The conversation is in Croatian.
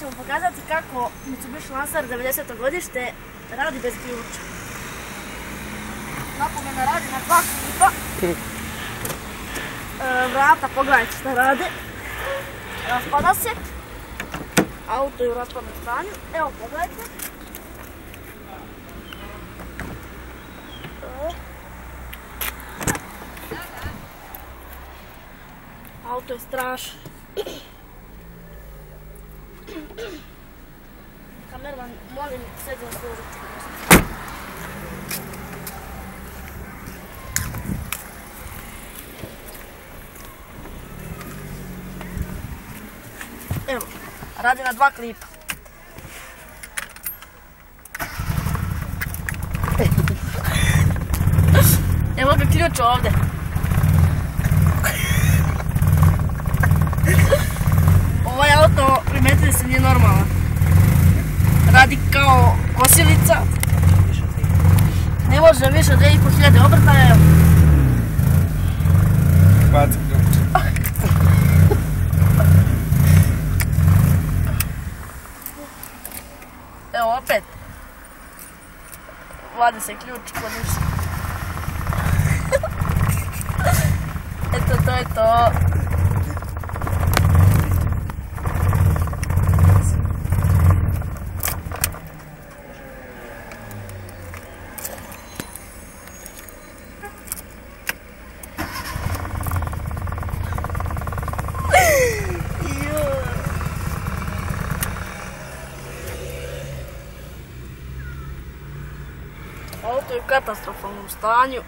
ćemo pokazati kako Mitsubishi Lancer 90. godište radi bez ključa. Napomena radi na 2 klipa. Vrata, pogledajte šta rade. Raspada se. Auto je u raspadnom stanju. Evo, pogledajte. Auto je strašno. Kamerman, molim, sedi na svoju ručku. Evo, radi na 2 klipa. Evo ga ključ ovdje. Ovaj auto, primetili se, nije normalan. Radi kao kosilica. Ne može više od 2500 obrtaja, evo. Baci ključ. Evo opet. Vadi se ključ kod ništa. Eto, to je to. Auto je u katastrofalnom stanju.